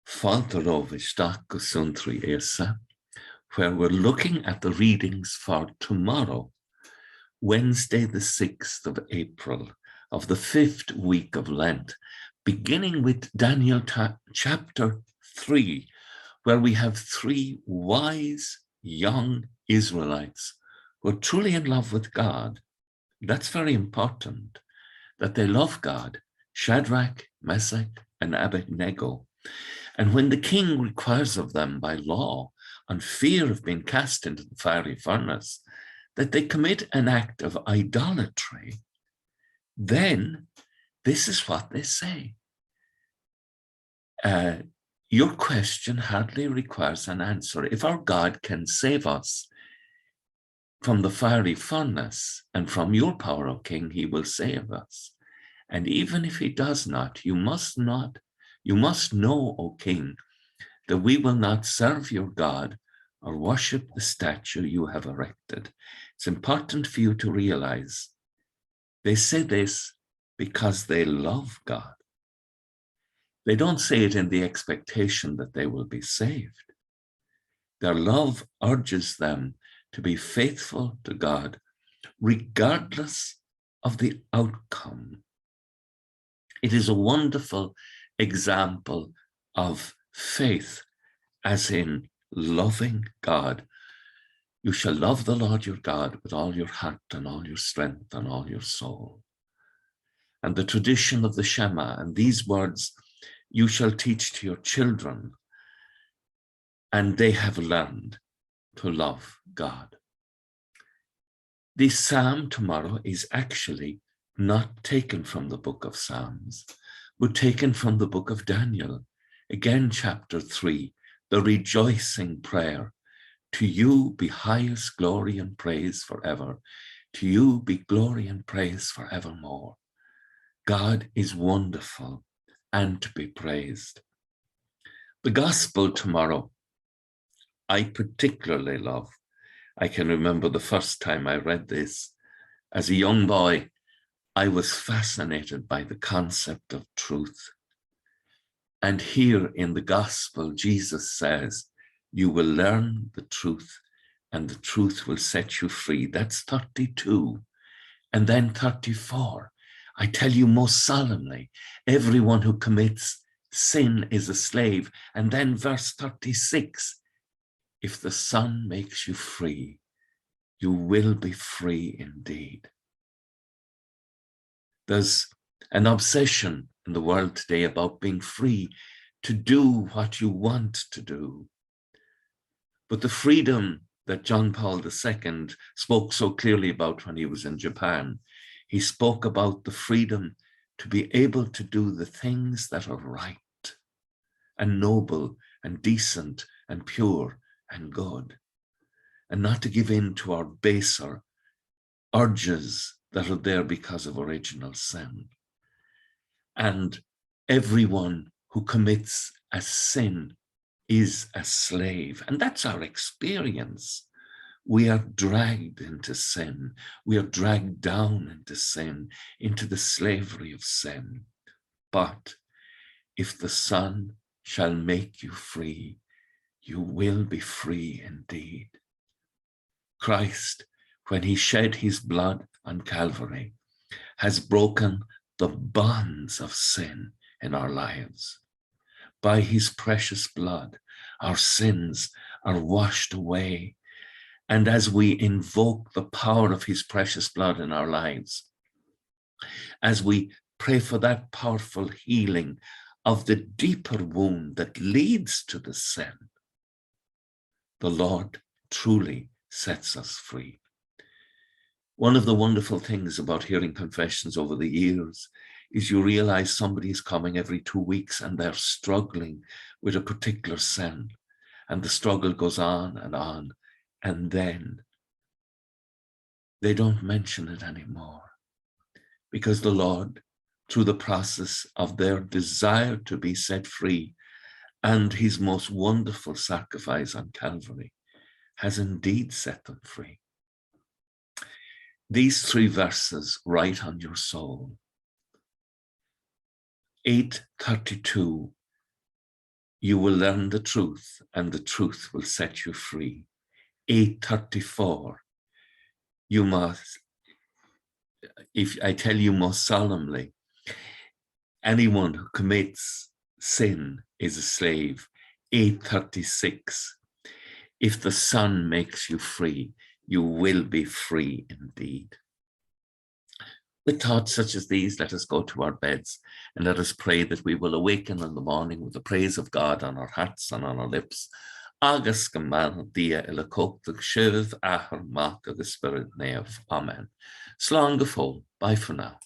folklore Suantraí Íosa, where we're looking at the readings for tomorrow, Wednesday, the 6th of April of the 5th week of Lent, beginning with Daniel chapter 3, where we have three wise young Israelites who are truly in love with God. That's very important, that they love God, Shadrach, Meshach, and Abednego. And when the king requires of them by law, on fear of being cast into the fiery furnace, that they commit an act of idolatry, then this is what they say. Your question hardly requires an answer. If our God can save us from the fiery furnace and from your power, O King, he will save us. And even if he does not, you must know, O King, that we will not serve your God or worship the statue you have erected. It's important for you to realize they say this because they love God. They don't say it in the expectation that they will be saved. Their love urges them to be faithful to God, regardless of the outcome. It is a wonderful example of faith, as in loving God. You shall love the Lord your God with all your heart and all your strength and all your soul. And the tradition of the shema, and these words you shall teach to your children, and they have learned to love God. This psalm tomorrow is actually not taken from the book of Psalms, but taken from the book of Daniel, again chapter 3, the rejoicing prayer. To you be highest glory and praise forever. To you be glory and praise forevermore. God is wonderful and to be praised. The gospel tomorrow, I particularly love. I can remember the first time I read this. As a young boy, I was fascinated by the concept of truth. And here in the gospel, Jesus says, you will learn the truth and the truth will set you free. That's 32. And then 34. I tell you most solemnly, everyone who commits sin is a slave. And then verse 36, if the Son makes you free, you will be free indeed. There's an obsession in the world today about being free to do what you want to do. But the freedom that John Paul II spoke so clearly about when he was in Japan, he spoke about the freedom to be able to do the things that are right and noble and decent and pure and good, and not to give in to our baser urges that are there because of original sin. And everyone who commits a sin is a slave. And that's our experience. We are dragged into sin. We are dragged down into sin, into the slavery of sin. But if the Son shall make you free, you will be free indeed. Christ, when he shed his blood on Calvary, has broken the bonds of sin in our lives. By his precious blood, our sins are washed away. And as we invoke the power of his precious blood in our lives, as we pray for that powerful healing of the deeper wound that leads to the sin, the Lord truly sets us free. One of the wonderful things about hearing confessions over the years is you realize somebody is coming every 2 weeks and they're struggling with a particular sin, and the struggle goes on, and then they don't mention it anymore, because the Lord, through the process of their desire to be set free and his most wonderful sacrifice on Calvary, has indeed set them free. These 3 verses write on your soul. 8:32, You will learn the truth, and the truth will set you free. 8:34. You must, if I tell you most solemnly, anyone who commits sin is a slave. 8:36. If the Son makes you free, you will be free indeed. With thoughts such as these, let us go to our beds and let us pray that we will awaken in the morning with the praise of God on our hearts and on our lips. Agus geman dia ilakoktig shiv ahar mak of the Spirit nev. Amen. Slán go fóill. Bye for now.